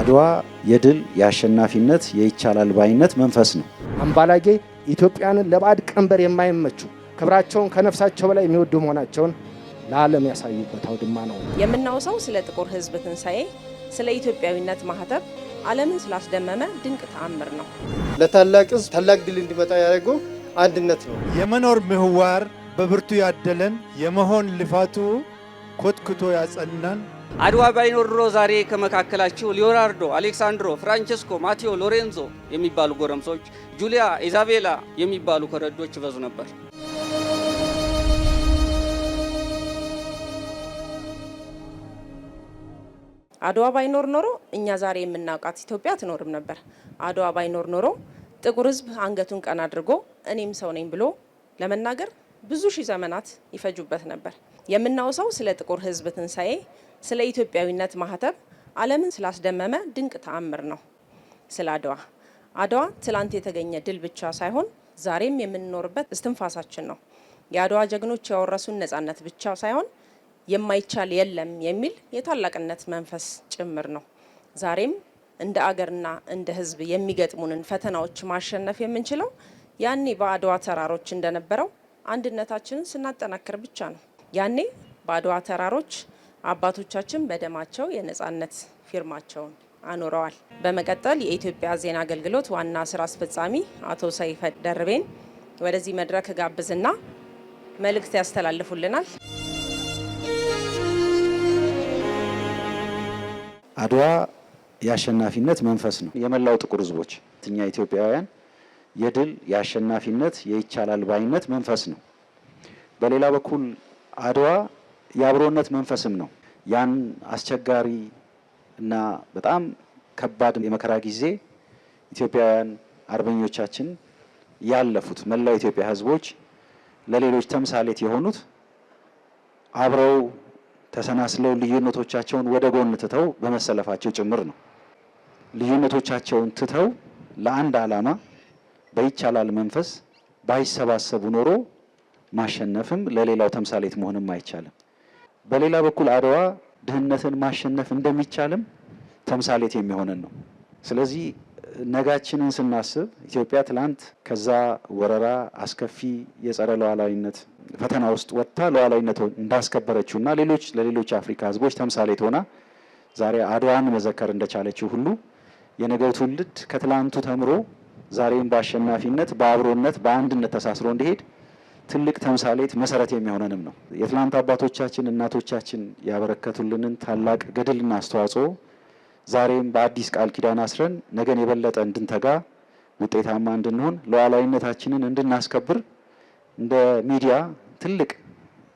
አድዋ የድል የአሸናፊነት የይቻላል ባይነት መንፈስ ነው። አምባላጌ ኢትዮጵያንን ለባዕድ ቀንበር የማይመቹ ክብራቸውን ከነፍሳቸው በላይ የሚወዱ መሆናቸውን ለዓለም ያሳዩበት አውድማ ነው። የምናውሰው ስለ ጥቁር ሕዝብ ትንሣኤ፣ ስለ ኢትዮጵያዊነት ማህተብ ዓለምን ስላስደመመ ድንቅ ተአምር ነው። ለታላቅ ሕዝብ ታላቅ ድል እንዲመጣ ያደረገው አንድነት ነው። የመኖር ምህዋር በብርቱ ያደለን የመሆን ልፋቱ ኮትኩቶ ያጸናን። አድዋ ባይኖር ኖሮ ዛሬ ከመካከላችሁ ሊዮናርዶ፣ አሌክሳንድሮ፣ ፍራንቸስኮ፣ ማቴዎ፣ ሎሬንዞ የሚባሉ ጎረምሶች፣ ጁሊያ፣ ኢዛቤላ የሚባሉ ኮረዶች ይበዙ ነበር። አድዋ ባይኖር ኖሮ እኛ ዛሬ የምናውቃት ኢትዮጵያ አትኖርም ነበር። አድዋ ባይኖር ኖሮ ጥቁር ሕዝብ አንገቱን ቀና አድርጎ እኔም ሰው ነኝ ብሎ ለመናገር ብዙ ሺህ ዘመናት ይፈጁበት ነበር። የምናውሰው ስለ ጥቁር ሕዝብ ትንሣኤ፣ ስለ ኢትዮጵያዊነት ማህተብ ዓለምን ስላስደመመ ድንቅ ተአምር ነው። ስለ አድዋ ትላንት የተገኘ ድል ብቻ ሳይሆን ዛሬም የምንኖርበት እስትንፋሳችን ነው። የአድዋ ጀግኖች ያወረሱን ነጻነት ብቻ ሳይሆን የማይቻል የለም የሚል የታላቅነት መንፈስ ጭምር ነው። ዛሬም እንደ አገርና እንደ ሕዝብ የሚገጥሙንን ፈተናዎች ማሸነፍ የምንችለው ያኔ በአድዋ ተራሮች እንደነበረው አንድነታችንን ስናጠናክር ብቻ ነው። ያኔ በአድዋ ተራሮች አባቶቻችን በደማቸው የነጻነት ፊርማቸውን አኑረዋል። በመቀጠል የኢትዮጵያ ዜና አገልግሎት ዋና ስራ አስፈጻሚ አቶ ሰይፈ ደርቤን ወደዚህ መድረክ ጋብዝና መልእክት ያስተላልፉልናል። አድዋ የአሸናፊነት መንፈስ ነው። የመላው ጥቁር ሕዝቦች እኛ ኢትዮጵያውያን የድል የአሸናፊነት የይቻላል ባይነት መንፈስ ነው። በሌላ በኩል አድዋ የአብሮነት መንፈስም ነው። ያን አስቸጋሪ እና በጣም ከባድ የመከራ ጊዜ ኢትዮጵያውያን አርበኞቻችን ያለፉት መላው ኢትዮጵያ ሕዝቦች ለሌሎች ተምሳሌት የሆኑት አብረው ተሰናስለው ልዩነቶቻቸውን ወደ ጎን ትተው በመሰለፋቸው ጭምር ነው። ልዩነቶቻቸውን ትተው ለአንድ ዓላማ በይቻላል መንፈስ ባይሰባሰቡ ኖሮ ማሸነፍም ለሌላው ተምሳሌት መሆንም አይቻልም። በሌላ በኩል አድዋ ድህነትን ማሸነፍ እንደሚቻልም ተምሳሌት የሚሆነን ነው። ስለዚህ ነጋችንን ስናስብ ኢትዮጵያ ትላንት ከዛ ወረራ አስከፊ የጸረ ሉዓላዊነት ፈተና ውስጥ ወጥታ ሉዓላዊነት እንዳስከበረችውና ለሌሎች አፍሪካ ህዝቦች ተምሳሌት ሆና ዛሬ አድዋን መዘከር እንደቻለችው ሁሉ የነገው ትውልድ ከትላንቱ ተምሮ ዛሬም በአሸናፊነት በአብሮነት በአንድነት ተሳስሮ እንዲሄድ ትልቅ ተምሳሌት መሰረት የሚሆነንም ነው። የትላንት አባቶቻችን እናቶቻችን ያበረከቱልንን ታላቅ ገድልና አስተዋጽኦ ዛሬም በአዲስ ቃል ኪዳን አስረን ነገን የበለጠ እንድንተጋ ውጤታማ እንድንሆን ሉዓላዊነታችንን እንድናስከብር እንደ ሚዲያ ትልቅ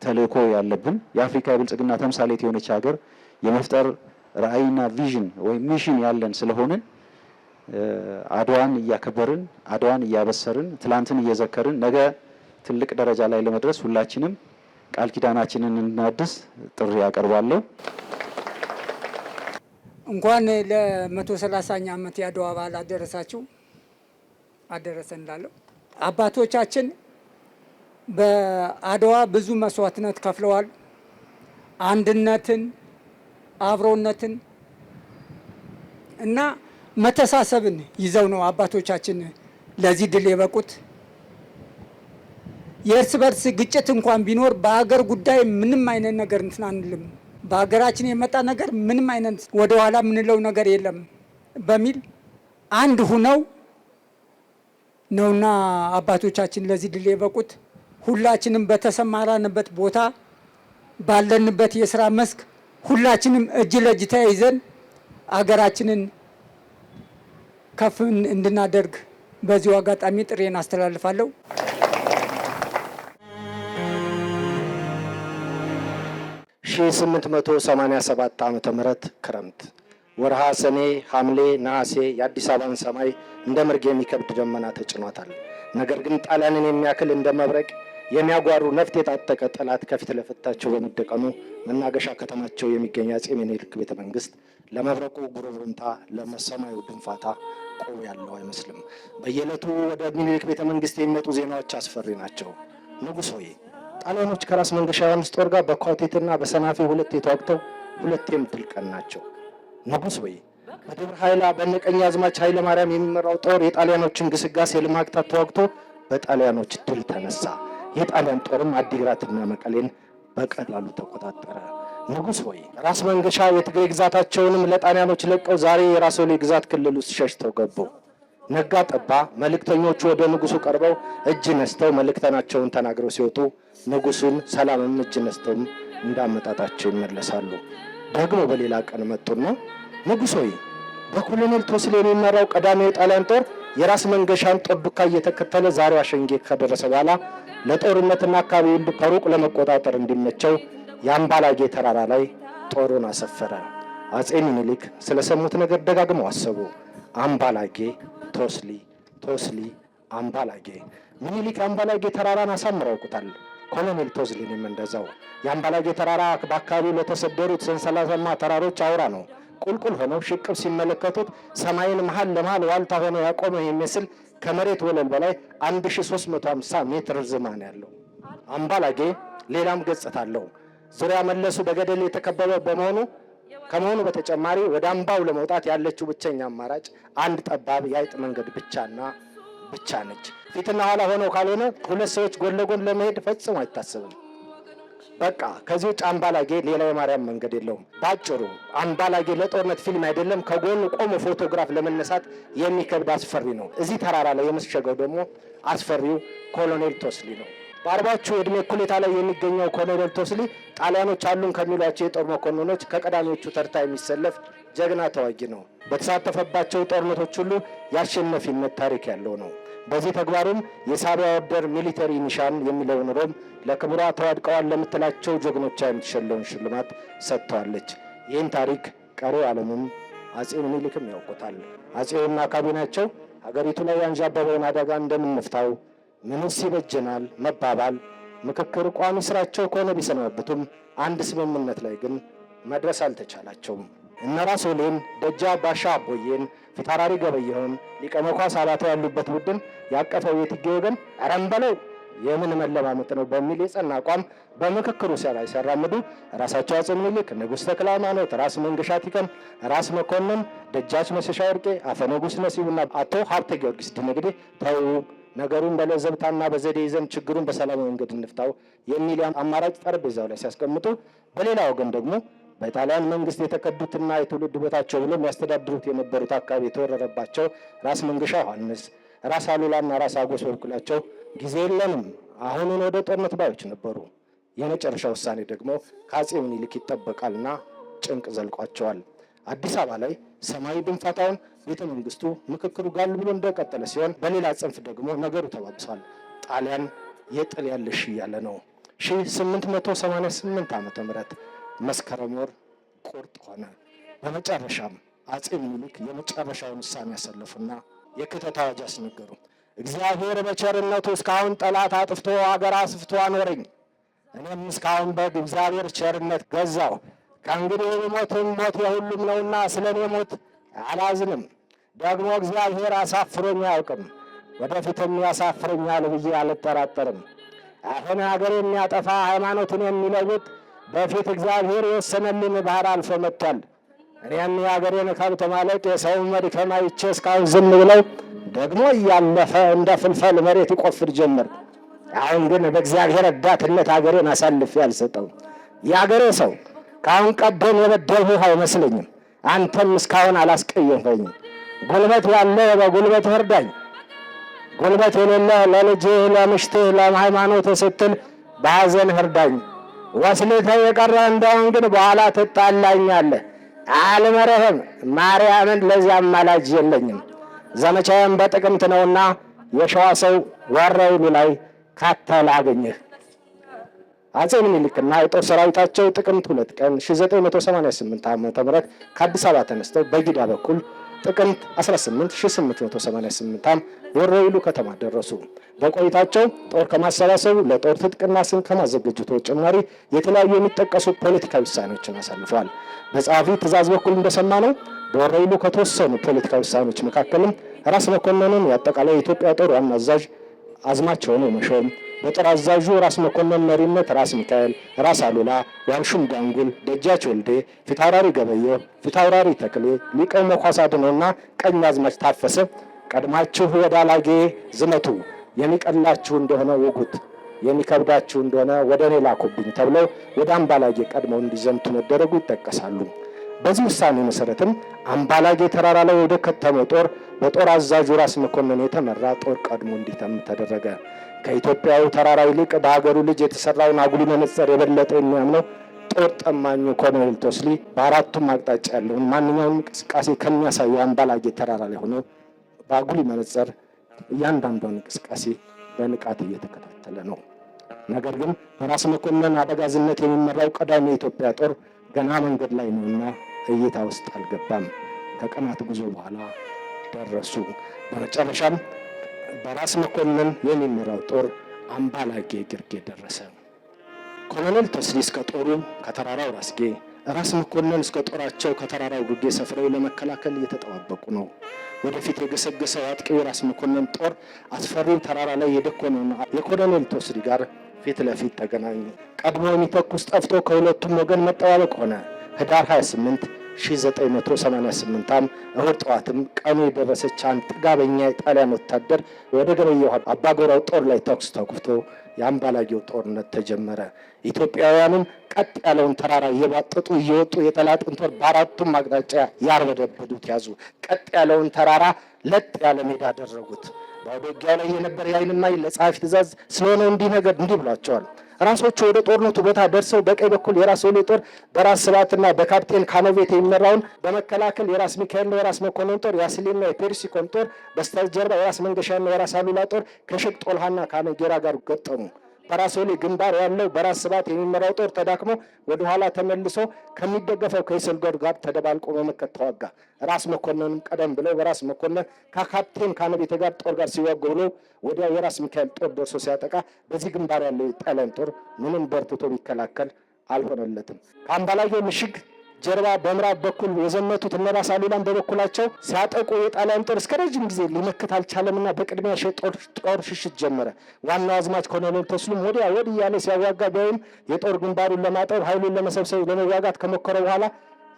ተልእኮ ያለብን የአፍሪካ የብልጽግና ተምሳሌት የሆነች ሀገር የመፍጠር ራዕይና ቪዥን ወይም ሚሽን ያለን ስለሆንን አድዋን እያከበርን አድዋን እያበሰርን ትላንትን እየዘከርን ነገ ትልቅ ደረጃ ላይ ለመድረስ ሁላችንም ቃል ኪዳናችንን እንድናድስ ጥሪ ያቀርባለሁ። እንኳን ለ130ኛ ዓመት የአድዋ በዓል አደረሳችሁ አደረሰን እላለሁ። አባቶቻችን በአድዋ ብዙ መስዋዕትነት ከፍለዋል። አንድነትን፣ አብሮነትን እና መተሳሰብን ይዘው ነው አባቶቻችን ለዚህ ድል የበቁት። የእርስ በርስ ግጭት እንኳን ቢኖር በሀገር ጉዳይ ምንም አይነት ነገር እንትን አንልም፣ በሀገራችን የመጣ ነገር ምንም አይነት ወደኋላ የምንለው ነገር የለም በሚል አንድ ሁነው ነውና አባቶቻችን ለዚህ ድል የበቁት። ሁላችንም በተሰማራንበት ቦታ ባለንበት የስራ መስክ ሁላችንም እጅ ለእጅ ተያይዘን አገራችንን ከፍ እንድናደርግ በዚሁ አጋጣሚ ጥሬን አስተላልፋለሁ። ሺህ 887 ዓመተ ምህረት ክረምት ወርሃ ሰኔ፣ ሐምሌ፣ ነሐሴ የአዲስ አበባን ሰማይ እንደ መርግ የሚከብድ ደመና ተጭኗታል። ነገር ግን ጣሊያንን የሚያክል እንደ መብረቅ የሚያጓሩ ነፍጥ የታጠቀ ጠላት ከፊት ለፊታቸው በመደቀኑ መናገሻ ከተማቸው የሚገኝ አፄ ምኒልክ ቤተ መንግስት ለመብረቁ ጉርምርምታ ለሰማዩ ድንፋታ ቆብ ያለው አይመስልም። በየዕለቱ ወደ ምኒልክ ቤተ መንግስት የሚመጡ ዜናዎች አስፈሪ ናቸው። ንጉሥ ሆይ ጣሊያኖች ከራስ መንገሻ ዮሐንስ ጦር ጋር በኳቴትና በሰናፌ ሁለቴ ተዋግተው ሁለቴም ድል ቀናቸው። ንጉሥ ሆይ በደብረ ኃይላ በቀኛዝማች ኃይለ ማርያም የሚመራው ጦር የጣሊያኖችን ግስጋሴ ለማግታት ተዋግቶ በጣሊያኖች ድል ተነሳ። የጣሊያን ጦርም አዲግራትና መቀሌን በቀላሉ ተቆጣጠረ። ንጉሥ ሆይ ራስ መንገሻ የትግራይ ግዛታቸውንም ለጣሊያኖች ለቀው ዛሬ የራስ ወሌ ግዛት ክልል ውስጥ ሸሽተው ገቡ። ነጋ ጠባ መልእክተኞቹ ወደ ንጉሱ ቀርበው እጅ ነስተው መልእክተናቸውን ተናግረው ሲወጡ ንጉሱን ሰላምም እጅ ነስተውም እንዳመጣጣቸው ይመለሳሉ። ደግሞ በሌላ ቀን መጡና ንጉሥ ሆይ በኮሎኔል ቶስሌ የሚመራው ቀዳማዊ የጣሊያን ጦር የራስ መንገሻን ጦር ዱካ እየተከተለ ዛሬ አሸንጌ ከደረሰ በኋላ ለጦርነትና አካባቢውን ከሩቅ ለመቆጣጠር እንዲመቸው የአምባላጌ ተራራ ላይ ጦሩን አሰፈረ። አጼ ሚኒሊክ ስለሰሙት ነገር ደጋግመው አሰቡ። አምባላጌ ቶስሊ፣ ቶስሊ አምባላጌ። ሚኒሊክ የአምባላጌ ተራራን አሳምረው ያውቁታል። ኮሎኔል ቶስሊንም እንደዛው። የአምባላጌ ተራራ በአካባቢው ለተሰደሩት ሰንሰለታማ ተራሮች አውራ ነው። ቁልቁል ሆነው ሽቅብ ሲመለከቱት ሰማይን መሃል ለመሃል ዋልታ ሆነው ያቆመ የሚመስል ከመሬት ወለል በላይ 1350 ሜትር ርዝማኔ ያለው አምባላጌ ሌላም ገጽታ አለው። ዙሪያ መለሱ በገደል የተከበበ ከመሆኑ በተጨማሪ ወደ አምባው ለመውጣት ያለችው ብቸኛ አማራጭ አንድ ጠባብ የአይጥ መንገድ ብቻ ነች። ፊትና ኋላ ሆነው ካልሆነ ሁለት ሰዎች ጎን ለጎን ለመሄድ ፈጽሞ አይታሰብም። በቃ ከዚህ ውጭ አምባላጌ ሌላ የማርያም መንገድ የለውም። ባጭሩ አምባላጌ ለጦርነት ፊልም አይደለም፣ ከጎኑ ቆሞ ፎቶግራፍ ለመነሳት የሚከብድ አስፈሪ ነው። እዚህ ተራራ ላይ የመሸገው ደግሞ አስፈሪው ኮሎኔል ቶስሊ ነው። በአርባዎቹ ዕድሜ እኩሌታ ላይ የሚገኘው ኮሎኔል ቶስሊ ጣሊያኖች አሉን ከሚሏቸው የጦር መኮንኖች ከቀዳሚዎቹ ተርታ የሚሰለፍ ጀግና ተዋጊ ነው። በተሳተፈባቸው ጦርነቶች ሁሉ የአሸናፊነት ታሪክ ያለው ነው። በዚህ ተግባሩም የሳቢያ ኦርደር ሚሊተሪ ኒሻን የሚለውን ሮም ለክብሯ ተዋድቀዋል ለምትላቸው ጀግኖቿ የምትሸለውን ሽልማት ሰጥተዋለች። ይህን ታሪክ ቀሪው ዓለምም አጼ ምኒልክም ያውቁታል። አጼውና ካቢናቸው ሀገሪቱ ላይ ያንዣበበውን አደጋ እንደምንፍታው ምንስ ይበጀናል መባባል ምክክር ቋሚ ስራቸው ከሆነ ቢሰናበቱም አንድ ስምምነት ላይ ግን መድረስ አልተቻላቸውም። እነ ራስ ወሌን፣ ደጃ ባሻ አቦዬን፣ ፊታውራሪ ገበየሁን፣ ሊቀ መኳስ አባተ ያሉበት ቡድን ያቀፈው የትጌ ወገን አረምበለው የምን መለማመጥ ነው በሚል የጸና አቋም በምክክሩ ላይ ሲያራምዱ ራሳቸው አጼ ምኒልክ፣ ንጉሥ ተክለ ሃይማኖት፣ ራስ መንገሻ ቲከም፣ ራስ መኮንን፣ ደጃች መሸሻ ወርቄ፣ አፈ ንጉሥ ነሲቡና አቶ ሀብተ ጊዮርጊስ ድንግዴ ተው ነገሩን በለዘብታና በዘዴ ይዘን ችግሩን በሰላማዊ መንገድ እንፍታው የሚል አማራጭ ጠረጴዛው ላይ ሲያስቀምጡ፣ በሌላ ወገን ደግሞ በጣሊያን መንግስት የተከዱትና የትውልድ ቦታቸው ብሎ የሚያስተዳድሩት የነበሩት አካባቢ የተወረረባቸው ራስ መንገሻ ዮሐንስ፣ ራስ አሉላና ራስ አጎስ በበኩላቸው ጊዜ የለንም አሁኑን ወደ ጦርነት ባዮች ነበሩ። የመጨረሻ ውሳኔ ደግሞ ከአጼ ምኒልክ ይጠበቃልና ጭንቅ ዘልቋቸዋል። አዲስ አበባ ላይ ሰማያዊ ድንፋታውን ቤተ መንግስቱ ምክክሩ ጋል ብሎ እንደቀጠለ ሲሆን፣ በሌላ ጽንፍ ደግሞ ነገሩ ተባብሷል። ጣሊያን የጥል ያለሽ እያለ ነው። 1888 ዓመተ ምህረት መስከረም ወር ቁርጥ ሆነ። በመጨረሻም አጼ ምኒልክ የመጨረሻውን ውሳኔ ያሰለፉና የክተት አዋጅ አስነገሩ። እግዚአብሔር በቸርነቱ እስካሁን ጠላት አጥፍቶ አገር አስፍቶ አኖረኝ። እኔም እስካሁን በእግዚአብሔር ቸርነት ገዛው። ከእንግዲህ ሞትም ሞት የሁሉም ነውና ስለ እኔ ሞት አላዝንም። ደግሞ እግዚአብሔር አሳፍሮኝ አያውቅም፣ ወደፊትም ያሳፍረኛል ብዬ አልጠራጠርም። አሁን ሀገር የሚያጠፋ ሃይማኖትን የሚለውጥ በፊት እግዚአብሔር የወሰነልን ባህር አልፎ መጥቷል። እኔም የሀገሬን ከብት ማለቅ የሰውን መድከም አይቼ እስካሁን ዝም ብለው ደግሞ እያለፈ እንደ ፍልፈል መሬት ይቆፍር ጀመር። አሁን ግን በእግዚአብሔር ረዳትነት ሀገሬን አሳልፌ አልሰጠው። የሀገሬ ሰው ከአሁን ቀደም የበደልሁህ አይመስለኝም። አንተም እስካሁን አላስቀየምኸኝም። ጉልበት ያለ በጉልበት እርዳኝ፣ ጉልበት የሌለ ለልጅህ ለምሽትህ ለሃይማኖትህ ስትል በሐዘን እርዳኝ። ወስልተህ የቀረ እንደውን ግን በኋላ ትጣላኛለህ። አልመረህም። ማርያምን ለዚያ አማላጅ የለኝም። ዘመቻዬም በጥቅምት ነውና የሸዋ ሰው ወረኢሉ ላይ ካተል አገኘህ። አጼ ምኒልክና የጦር ሰራዊታቸው ጥቅምት 2 ቀን 1988 ዓ.ም ከአዲስ አበባ ተነስተው በጊዳ በኩል ጥቅምት 18 1888 ዓ.ም ወረኢሉ ከተማ ደረሱ። በቆይታቸው ጦር ከማሰባሰቡ ለጦር ትጥቅና ስንቅ ከማዘጋጀቱ ተጨማሪ የተለያዩ የሚጠቀሱ ፖለቲካዊ ውሳኔዎችን አሳልፈዋል። በጸሐፊ ትእዛዝ በኩል እንደሰማነው በወረኢሉ ከተወሰኑ ፖለቲካዊ ውሳኔዎች መካከልም ራስ መኮንንን የአጠቃላይ የኢትዮጵያ ጦር ዋና አዛዥ አዝማቸውን የመሾም፣ በጦር አዛዡ ራስ መኮንን መሪነት ራስ ሚካኤል፣ ራስ አሉላ፣ ዋንሹም ጋንጉል፣ ደጃች ወልዴ፣ ፊታውራሪ ገበየሁ፣ ፊታውራሪ ተክሌ፣ ሊቀ መኳስ አድነውና ቀኛዝማች ታፈሰ ቀድማችሁ ወደ አላጌ ዝመቱ፣ የሚቀላችሁ እንደሆነ ውጉት፣ የሚከብዳችሁ እንደሆነ ወደ እኔ ላኩብኝ ተብለው ወደ አምባላጌ ቀድመው እንዲዘምቱ መደረጉ ይጠቀሳሉ። በዚህ ውሳኔ መሰረትም አምባላጌ ተራራ ላይ ወደ ከተመው ጦር በጦር አዛዡ ራስ መኮንን የተመራ ጦር ቀድሞ እንዲተም ተደረገ። ከኢትዮጵያዊ ተራራ ይልቅ በሀገሩ ልጅ የተሰራውን አጉሊ መነጽር የበለጠ የሚያምነው ጦር ጠማኙ ኮሎኔል ቶስሊ በአራቱም አቅጣጫ ያለውን ማንኛውም እንቅስቃሴ ከሚያሳየው አምባላጌ ተራራ ላይ ሆኖ በአጉሊ መነጽር እያንዳንዷን እንቅስቃሴ በንቃት እየተከታተለ ነው። ነገር ግን በራስ መኮንን አበጋዝነት የሚመራው ቀዳሚ የኢትዮጵያ ጦር ገና መንገድ ላይ ነውና እይታ ውስጥ አልገባም። ከቀናት ጉዞ በኋላ ደረሱ። በመጨረሻም በራስ መኮንን የሚመራው ጦር አምባላጌ ግርጌ ደረሰ። ኮሎኔል ቶስሊ እስከ ጦሩ ከተራራው ራስጌ፣ ራስ መኮንን እስከ ጦራቸው ከተራራው ግርጌ ሰፍረው ለመከላከል እየተጠባበቁ ነው። ወደፊት የገሰገሰው አጥቂው ራስ መኮንን ጦር አስፈሪው ተራራ ላይ የደኮነውና የኮሎኔል ቶስሊ ጋር ፊት ለፊት ተገናኙ። ቀድሞ የሚተኩስ ጠፍቶ ከሁለቱም ወገን መጠባበቅ ሆነ። ህዳር 28 1988 ዓ.ም እሁድ ጠዋትም ቀኑ የደረሰች አንድ ጥጋበኛ የጣሊያን ወታደር ወደ ገበየሁ አባጎራው ጦር ላይ ተኩስ ተኩፍቶ የአምባላጌው ጦርነት ተጀመረ። ኢትዮጵያውያንም ቀጥ ያለውን ተራራ እየባጠጡ እየወጡ የጠላትን ጦር በአራቱም አቅጣጫ ያርበደበዱት ያዙ። ቀጥ ያለውን ተራራ ለጥ ያለ ሜዳ አደረጉት። በውጊያው ላይ የነበረ የኃይል እማኝ ለጸሐፊ ትእዛዝ ስለሆነ እንዲህ ብሏቸዋል። ራሶቹ ወደ ጦርነቱ ቦታ ደርሰው በቀኝ በኩል የራስ ወሌ ጦር በራስ ስብሐትና በካፕቴን ካኖቬት የሚመራውን በመከላከል የራስ ሚካኤልና የራስ መኮንን ጦር የአስሊና የፔርሲኮን ጦር በስተጀርባ የራስ መንገሻና የራስ አሉላ ጦር ከሽቅ ጦልሃና ካነጌራ ጋር ገጠሙ። በራስ ወሌ ግንባር ያለው በራስ ስብሐት የሚመራው ጦር ተዳክሞ ወደ ኋላ ተመልሶ ከሚደገፈው ከይስልጎድ ጋር ተደባልቆ በመከት ተዋጋ። ራስ መኮንንም ቀደም ብለው በራስ መኮንን ከካፕቴን ካኖቬት ጋር ጦር ጋር ሲዋጉ ብሎ ወዲያው የራስ ሚካኤል ጦር ደርሶ ሲያጠቃ በዚህ ግንባር ያለው የጣሊያን ጦር ምንም በርትቶ ቢከላከል አልሆነለትም። ከአምባላጌው ምሽግ ጀርባ በምዕራብ በኩል የዘመቱት እነ ራስ አሉላን በበኩላቸው ሲያጠቁ የጣሊያን ጦር እስከ ረጅም ጊዜ ሊመክት አልቻለምና በቅድሚያ ጦር ሽሽት ጀመረ። ዋናው አዝማች ኮሎኔል ቶስሊም ወዲያ ወዲህ እያለ ሲያዋጋ ቢያይም የጦር ግንባሩን ለማጠብ ኃይሉን ለመሰብሰብ ለመዋጋት ከሞከረ በኋላ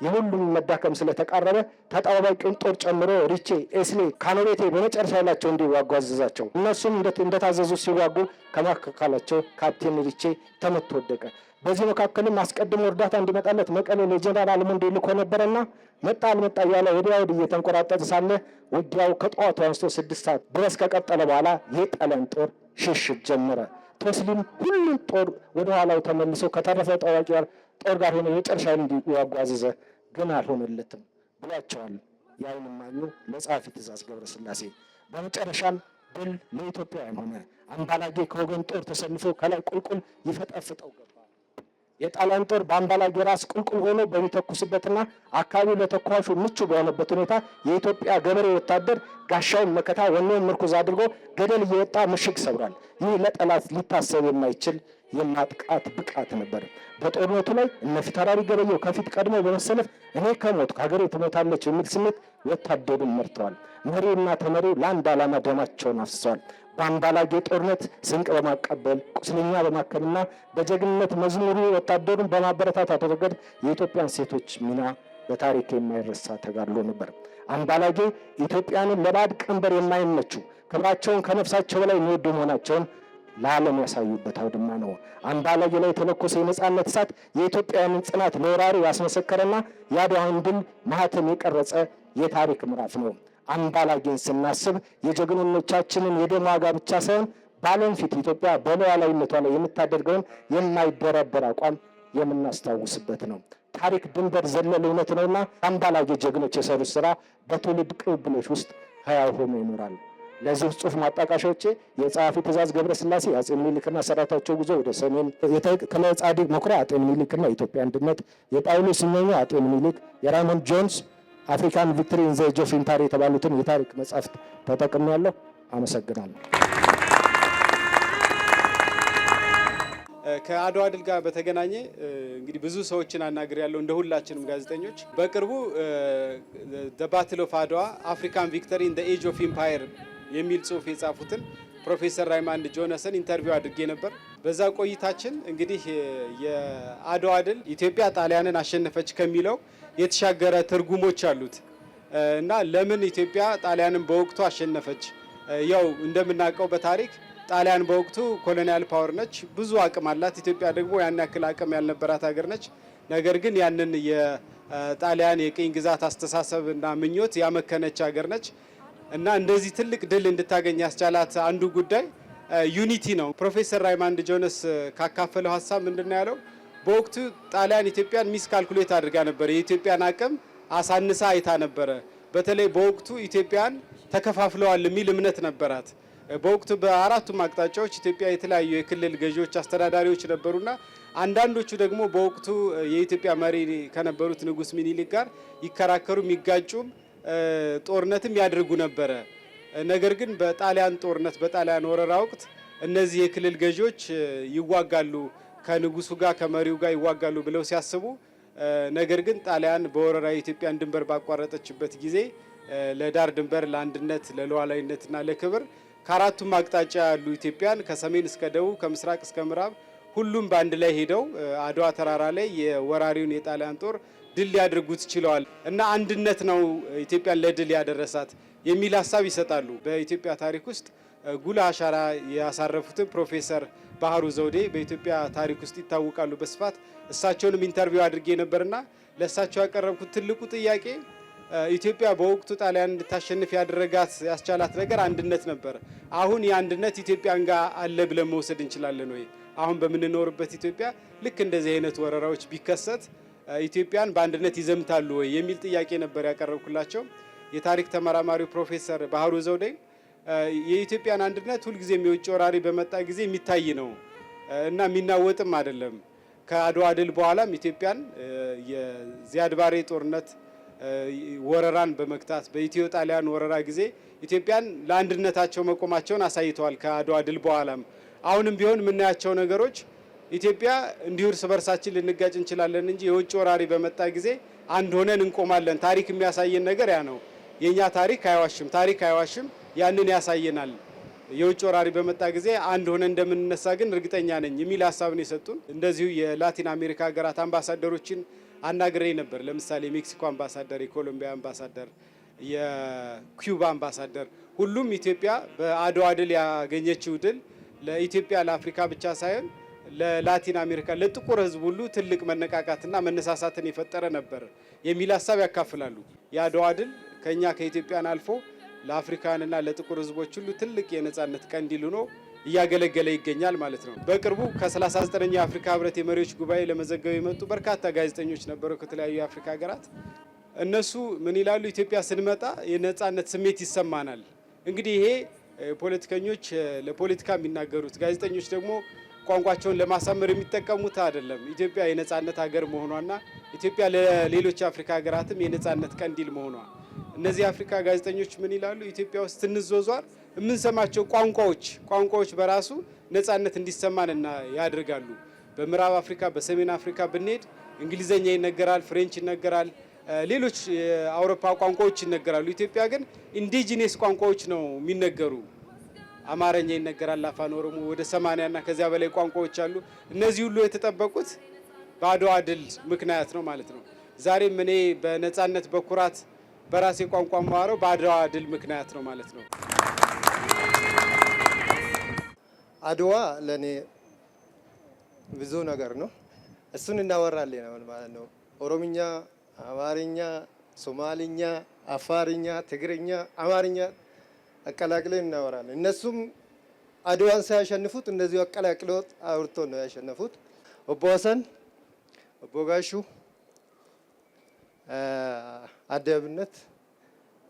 የሁሉም መዳከም ስለተቃረበ ተጣባቂውን ጦር ጨምሮ ሪቼ፣ ኤስሌ፣ ካኖቬቴ በመጨረሻ ያላቸው እንዲዋጉ አዘዛቸው። እነሱም እንደታዘዙ ሲዋጉ ከመካከላቸው ካፕቴን ሪቼ ተመቶ ወደቀ። በዚህ መካከልም አስቀድሞ እርዳታ እንዲመጣለት መቀሌ ለጀነራል አልሞንዴ ልኮ ነበረና መጣ አልመጣ እያለ ወዲያ ወዲህ እየተንቆራጠጠ ሳለ ውጊያው ከጠዋቱ አንስቶ 6 ሰዓት ድረስ ከቀጠለ በኋላ የጣሊያን ጦር ሽሽት ጀመረ። ቶስሊም ሁሉም ጦር ወደ ኋላው ተመልሶ ከተረፈ ጠዋቂ ጦር ጋር ሆነ የመጨረሻውን እንዲዋጉ አዘዘ። ግን አልሆነለትም ብሏቸዋል የዓይን እማኙ ለጸሐፊ ትእዛዝ ገብረስላሴ። በመጨረሻም ድል ለኢትዮጵያውያን ሆነ። አምባላጌ ከወገን ጦር ተሰልፎ ከላይ ቁልቁል ይፈጠፍጠው ገባ። የጣሊያን ጦር በአምባላጌ ራስ ቁልቁል ሆኖ በሚተኩስበትና አካባቢው ለተኳሹ ምቹ በሆነበት ሁኔታ የኢትዮጵያ ገበሬ ወታደር ጋሻውን መከታ ወኔውን ምርኩዝ አድርጎ ገደል እየወጣ ምሽግ ሰብሯል። ይህ ለጠላት ሊታሰብ የማይችል የማጥቃት ብቃት ነበር። በጦርነቱ ላይ እነ ፊታውራሪ ገበየሁ ከፊት ቀድሞ በመሰለፍ እኔ ከሞት ሀገሬ ትሞታለች የሚል ስሜት ወታደሩን መርተዋል። መሪውና ተመሪው ለአንድ ዓላማ ደማቸውን አፍስሰዋል። በአምባላጌ ጦርነት ስንቅ በማቀበል ቁስለኛ በማከምና በጀግንነት መዝሙሩ ወታደሩን በማበረታታት ረገድ የኢትዮጵያን ሴቶች ሚና በታሪክ የማይረሳ ተጋድሎ ነበር። አምባላጌ ኢትዮጵያንን ለባዕድ ቀንበር የማይመቹ ክብራቸውን ከነፍሳቸው በላይ የሚወዱ መሆናቸውን ለዓለም ያሳዩበት አውድማ ነው። አምባላጌ ላይ የተለኮሰ የነጻነት እሳት የኢትዮጵያውያንን ጽናት ለወራሪው ያስመሰከረና የአድዋን ድል ማህተም የቀረጸ የታሪክ ምዕራፍ ነው። አምባላጌን ስናስብ የጀግኖቻችንን የደም ዋጋ ብቻ ሳይሆን በዓለም ፊት ኢትዮጵያ በሉዓላዊነቷ ላይ የምታደርገውን የማይደረበር አቋም የምናስታውስበት ነው። ታሪክ ድንበር ዘለል እውነት ነውና አምባላጌ ጀግኖች የሰሩት ስራ በትውልድ ቅብብሎች ውስጥ ሕያው ሆኖ ይኖራል። ለዚህ ጽሑፍ ማጣቃሻዎቼ የጸሐፊ ትእዛዝ ገብረስላሴ አጼ ምኒልክና ሰራዊታቸው ጉዞ ወደ ሰሜን፣ የተክለ ጻዲቅ መኩሪያ አጤ ምኒልክና የኢትዮጵያ አንድነት፣ የጳውሎስ ስመኘ አጤ ምኒልክ፣ የራይሞንድ ጆንስ አፍሪካን ቪክትሪ ኢን ዘ ኤጅ ኦፍ ኢምፓየር የተባሉትን የታሪክ መጻሕፍት ተጠቅሜያለሁ። አመሰግናለሁ። ከአድዋ ድል ጋር በተገናኘ እንግዲህ ብዙ ሰዎችን አናግሬያለሁ፣ እንደ ሁላችንም ጋዜጠኞች። በቅርቡ ዘ ባትል ኦፍ አድዋ አፍሪካን ቪክተሪ ኢን ዘ ኤጅ ኦፍ ኢምፓየር የሚል ጽሑፍ የጻፉትን ፕሮፌሰር ራይማንድ ጆነስን ኢንተርቪው አድርጌ ነበር። በዛ ቆይታችን እንግዲህ የአድዋ ድል ኢትዮጵያ ጣሊያንን አሸነፈች ከሚለው የተሻገረ ትርጉሞች አሉት እና ለምን ኢትዮጵያ ጣሊያንን በወቅቱ አሸነፈች? ያው እንደምናውቀው በታሪክ ጣሊያን በወቅቱ ኮሎኒያል ፓወር ነች፣ ብዙ አቅም አላት። ኢትዮጵያ ደግሞ ያን ያክል አቅም ያልነበራት ሀገር ነች። ነገር ግን ያንን የጣሊያን የቅኝ ግዛት አስተሳሰብ እና ምኞት ያመከነች ሀገር ነች እና እንደዚህ ትልቅ ድል እንድታገኝ ያስቻላት አንዱ ጉዳይ ዩኒቲ ነው። ፕሮፌሰር ራይማንድ ጆነስ ካካፈለው ሀሳብ ምንድነው ያለው? በወቅቱ ጣሊያን ኢትዮጵያን ሚስ ካልኩሌት አድርጋ ነበር። የኢትዮጵያን አቅም አሳንሳ አይታ ነበረ። በተለይ በወቅቱ ኢትዮጵያን ተከፋፍለዋል የሚል እምነት ነበራት። በወቅቱ በአራቱም አቅጣጫዎች ኢትዮጵያ የተለያዩ የክልል ገዢዎች፣ አስተዳዳሪዎች ነበሩና አንዳንዶቹ ደግሞ በወቅቱ የኢትዮጵያ መሪ ከነበሩት ንጉስ ሚኒሊክ ጋር ይከራከሩ፣ የሚጋጩም ጦርነትም ያደርጉ ነበረ። ነገር ግን በጣሊያን ጦርነት በጣሊያን ወረራ ወቅት እነዚህ የክልል ገዢዎች ይዋጋሉ፣ ከንጉሱ ጋር ከመሪው ጋር ይዋጋሉ ብለው ሲያስቡ፣ ነገር ግን ጣሊያን በወረራ የኢትዮጵያን ድንበር ባቋረጠችበት ጊዜ ለዳር ድንበር፣ ለአንድነት፣ ለሉዓላዊነትና ለክብር ከአራቱም አቅጣጫ ያሉ ኢትዮጵያን ከሰሜን እስከ ደቡብ ከምስራቅ እስከ ምዕራብ ሁሉም በአንድ ላይ ሄደው አድዋ ተራራ ላይ የወራሪውን የጣሊያን ጦር ድል ሊያደርጉት ችለዋል እና አንድነት ነው ኢትዮጵያን ለድል ያደረሳት የሚል ሀሳብ ይሰጣሉ። በኢትዮጵያ ታሪክ ውስጥ ጉልህ አሻራ ያሳረፉትን ፕሮፌሰር ባህሩ ዘውዴ በኢትዮጵያ ታሪክ ውስጥ ይታወቃሉ በስፋት። እሳቸውንም ኢንተርቪው አድርጌ ነበርና ለእሳቸው ያቀረብኩት ትልቁ ጥያቄ ኢትዮጵያ በወቅቱ ጣሊያን እንድታሸንፍ ያደረጋት ያስቻላት ነገር አንድነት ነበር። አሁን የአንድነት ኢትዮጵያን ጋር አለ ብለን መውሰድ እንችላለን ወይ? አሁን በምንኖርበት ኢትዮጵያ ልክ እንደዚህ አይነት ወረራዎች ቢከሰት ኢትዮጵያን በአንድነት ይዘምታሉ ወይ የሚል ጥያቄ ነበር ያቀረብኩላቸው። የታሪክ ተመራማሪው ፕሮፌሰር ባህሩ ዘውዴ የኢትዮጵያን አንድነት ሁልጊዜም የውጭ ወራሪ በመጣ ጊዜ የሚታይ ነው እና የሚናወጥም አይደለም። ከአድዋ ድል በኋላም ኢትዮጵያን የዚያድ ባሬ ጦርነት ወረራን በመክታት በኢትዮ ጣሊያን ወረራ ጊዜ ኢትዮጵያን ለአንድነታቸው መቆማቸውን አሳይተዋል። ከአድዋ ድል በኋላም አሁንም ቢሆን የምናያቸው ነገሮች ኢትዮጵያ እንዲሁ እርስ በርሳችን ልንጋጭ እንችላለን እንጂ የውጭ ወራሪ በመጣ ጊዜ አንድ ሆነን እንቆማለን። ታሪክ የሚያሳየን ነገር ያ ነው። የኛ ታሪክ አይዋሽም፣ ታሪክ አይዋሽም። ያንን ያሳየናል። የውጭ ወራሪ በመጣ ጊዜ አንድ ሆነን እንደምንነሳ ግን እርግጠኛ ነኝ የሚል ሀሳብ ነው የሰጡን። እንደዚሁ የላቲን አሜሪካ ሀገራት አምባሳደሮችን አናግሬ ነበር። ለምሳሌ የሜክሲኮ አምባሳደር፣ የኮሎምቢያ አምባሳደር፣ የኩባ አምባሳደር ሁሉም ኢትዮጵያ በአድዋ ድል ያገኘችው ድል ለኢትዮጵያ ለአፍሪካ ብቻ ሳይሆን ለላቲን አሜሪካ ለጥቁር ሕዝብ ሁሉ ትልቅ መነቃቃትና መነሳሳትን የፈጠረ ነበር የሚል ሀሳብ ያካፍላሉ። የአድዋ ድል ከኛ ከኢትዮጵያን አልፎ ለአፍሪካንና ለጥቁር ሕዝቦች ሁሉ ትልቅ የነጻነት ቀንዲል ሆኖ እያገለገለ ይገኛል ማለት ነው። በቅርቡ ከ39ኛው የአፍሪካ ህብረት የመሪዎች ጉባኤ ለመዘገብ የመጡ በርካታ ጋዜጠኞች ነበሩ ከተለያዩ የአፍሪካ ሀገራት። እነሱ ምን ይላሉ? ኢትዮጵያ ስንመጣ የነጻነት ስሜት ይሰማናል። እንግዲህ ይሄ ፖለቲከኞች ለፖለቲካ የሚናገሩት፣ ጋዜጠኞች ደግሞ ቋንቋቸውን ለማሳመር የሚጠቀሙት አይደለም። ኢትዮጵያ የነጻነት ሀገር መሆኗና ኢትዮጵያ ለሌሎች የአፍሪካ ሀገራትም የነጻነት ቀንዲል መሆኗ። እነዚህ የአፍሪካ ጋዜጠኞች ምን ይላሉ? ኢትዮጵያ ውስጥ ስንዟዟር የምንሰማቸው ቋንቋዎች በራሱ ነጻነት እንዲሰማን ያደርጋሉ። በምዕራብ አፍሪካ፣ በሰሜን አፍሪካ ብንሄድ እንግሊዘኛ ይነገራል፣ ፍሬንች ይነገራል፣ ሌሎች የአውሮፓ ቋንቋዎች ይነገራሉ። ኢትዮጵያ ግን ኢንዲጂነስ ቋንቋዎች ነው የሚነገሩ። አማርኛ ይነገራል፣ አፋን ኦሮሞ፣ ወደ 80 እና ከዚያ በላይ ቋንቋዎች አሉ። እነዚህ ሁሉ የተጠበቁት በአድዋ ድል ምክንያት ነው ማለት ነው። ዛሬም እኔ በነጻነት በኩራት በራሴ ቋንቋ ማወራው በአድዋ ድል ምክንያት ነው ማለት ነው። አድዋ ለኔ ብዙ ነገር ነው። እሱን እናወራለን ማለት ነው። ኦሮምኛ፣ አማርኛ፣ ሶማሊኛ፣ አፋርኛ፣ ትግርኛ፣ አማርኛ አቀላቅለን እናወራለን። እነሱም አድዋን ሳያሸንፉት እንደዚሁ አቀላቅለው አውርቶ ነው ያሸነፉት። ኦቦ ሀሰን፣ ኦቦ ጋሹ፣ አደብነት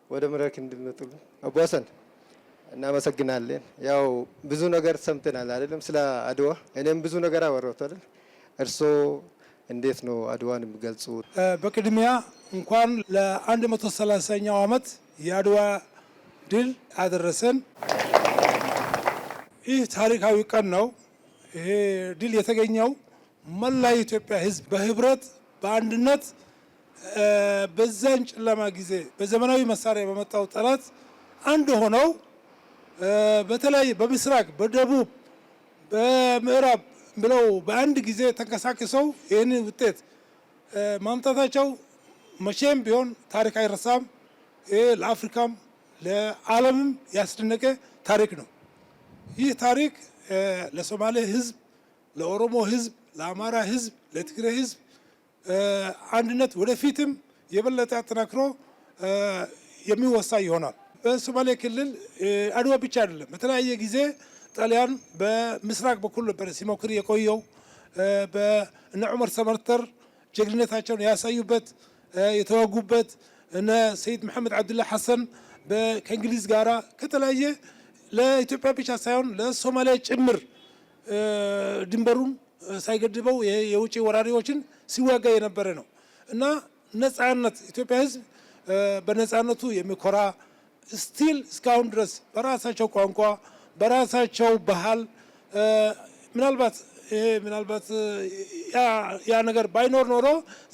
ወደ መድረክ እንድንመጡልን ኦቦ ሀሰን እናመሰግናለን። ያው ብዙ ነገር ሰምተናል አይደለም ስለ አድዋ። እኔም ብዙ ነገር አወራሁት አይደል። እርስዎ እንዴት ነው አድዋን የሚገልጹ? በቅድሚያ እንኳን ለ130ኛው ዓመት የአድዋ ድል አደረሰን። ይህ ታሪካዊ ቀን ነው። ይሄ ድል የተገኘው መላ የኢትዮጵያ ሕዝብ በህብረት በአንድነት በዛን ጨለማ ጊዜ በዘመናዊ መሳሪያ በመጣው ጠላት አንድ ሆነው በተለያየ በምስራቅ፣ በደቡብ፣ በምዕራብ ብለው በአንድ ጊዜ ተንቀሳቅሰው ይህንን ውጤት ማምጣታቸው መቼም ቢሆን ታሪክ አይረሳም። ይህ ለአፍሪካም ለዓለምም ያስደነቀ ታሪክ ነው። ይህ ታሪክ ለሶማሌ ህዝብ፣ ለኦሮሞ ህዝብ፣ ለአማራ ህዝብ፣ ለትግራይ ህዝብ አንድነት ወደፊትም የበለጠ አጠናክሮ የሚወሳ ይሆናል። በሶማሌ ክልል አድዋ ብቻ አይደለም፣ በተለያየ ጊዜ ጣሊያን በምስራቅ በኩል ነበር ሲሞክር የቆየው። በእነ ዑመር ሰመርተር ጀግንነታቸውን ያሳዩበት የተዋጉበት፣ እነ ሰይድ መሐመድ አብዱላህ ሐሰን ከእንግሊዝ ጋራ ከተለያየ ለኢትዮጵያ ብቻ ሳይሆን ለሶማሊያ ጭምር ድንበሩን ሳይገድበው የውጭ ወራሪዎችን ሲዋጋ የነበረ ነው እና ነጻነት ኢትዮጵያ ህዝብ በነጻነቱ የሚኮራ ስቲል እስካሁን ድረስ በራሳቸው ቋንቋ በራሳቸው ባህል ምናልባት ያ ነገር ባይኖር ኖሮ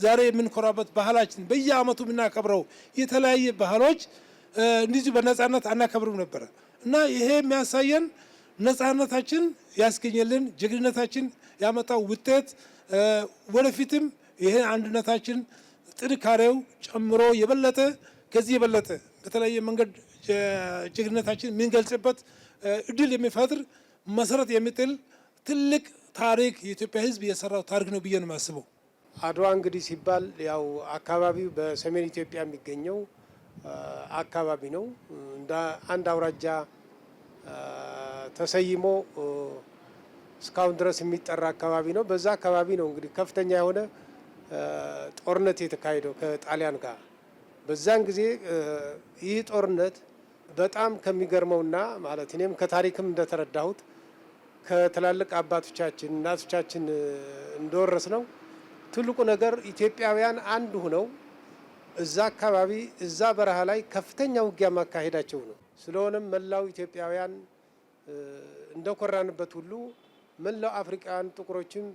ዛሬ የምንኮራበት ባህላችን በየአመቱ የምናከብረው የተለያየ ባህሎች እንዲሁ በነጻነት አናከብርም ነበረ እና ይሄ የሚያሳየን ነጻነታችን ያስገኘልን ጀግንነታችን ያመጣው ውጤት ወደፊትም ይሄ አንድነታችን ጥንካሬው ጨምሮ የበለጠ ከዚህ የበለጠ በተለያየ መንገድ ጀግንነታችን የምንገልጽበት እድል የሚፈጥር መሰረት የሚጥል ትልቅ ታሪክ የኢትዮጵያ ህዝብ የሰራው ታሪክ ነው ብዬ ነው የማስበው። አድዋ እንግዲህ ሲባል ያው አካባቢው በሰሜን ኢትዮጵያ የሚገኘው አካባቢ ነው። እንደ አንድ አውራጃ ተሰይሞ እስካሁን ድረስ የሚጠራ አካባቢ ነው። በዛ አካባቢ ነው እንግዲህ ከፍተኛ የሆነ ጦርነት የተካሄደው ከጣሊያን ጋር። በዛን ጊዜ ይህ ጦርነት በጣም ከሚገርመውና ማለት እኔም ከታሪክም እንደተረዳሁት ከትላልቅ አባቶቻችን እናቶቻችን እንደወረስ ነው ትልቁ ነገር ኢትዮጵያውያን አንድ ሆነው እዛ አካባቢ እዛ በረሃ ላይ ከፍተኛ ውጊያ ማካሄዳቸው ነው። ስለሆነም መላው ኢትዮጵያውያን እንደኮራንበት ሁሉ መላው አፍሪካውያን ጥቁሮችም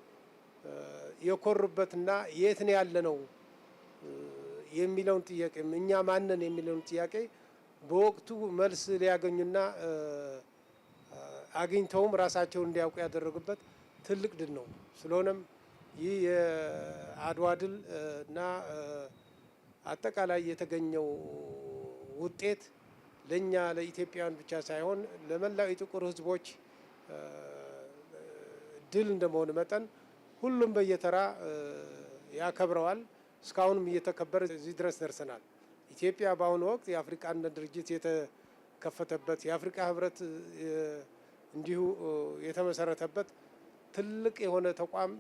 የኮሩበትና የት ነው ያለነው የሚለውን ጥያቄ እኛ ማንን የሚለውን ጥያቄ በወቅቱ መልስ ሊያገኙና አግኝተውም ራሳቸውን እንዲያውቁ ያደረጉበት ትልቅ ድል ነው። ስለሆነም ይህ የአድዋ ድል እና አጠቃላይ የተገኘው ውጤት ለኛ ለኢትዮጵያውያን ብቻ ሳይሆን ለመላው የጥቁር ሕዝቦች ድል እንደመሆኑ መጠን ሁሉም በየተራ ያከብረዋል። እስካሁንም እየተከበረ እዚህ ድረስ ደርሰናል። ኢትዮጵያ በአሁኑ ወቅት የአፍሪካ አንድነት ድርጅት የተከፈተበት የአፍሪካ ህብረት እንዲሁ የተመሰረተበት ትልቅ የሆነ ተቋም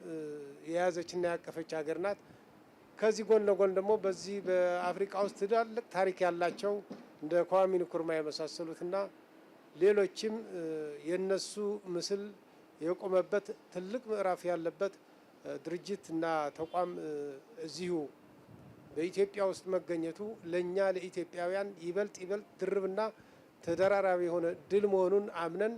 የያዘችና ያቀፈች ሀገር ናት። ከዚህ ጎን ለጎን ደግሞ በዚህ በአፍሪካ ውስጥ ትላልቅ ታሪክ ያላቸው እንደ kwame nkrumah የመሳሰሉትና ሌሎችም የነሱ ምስል የቆመበት ትልቅ ምዕራፍ ያለበት ድርጅት እና ተቋም እዚሁ በኢትዮጵያ ውስጥ መገኘቱ ለኛ ለኢትዮጵያውያን ይበልጥ ድርብና ተደራራቢ የሆነ ድል መሆኑን አምነን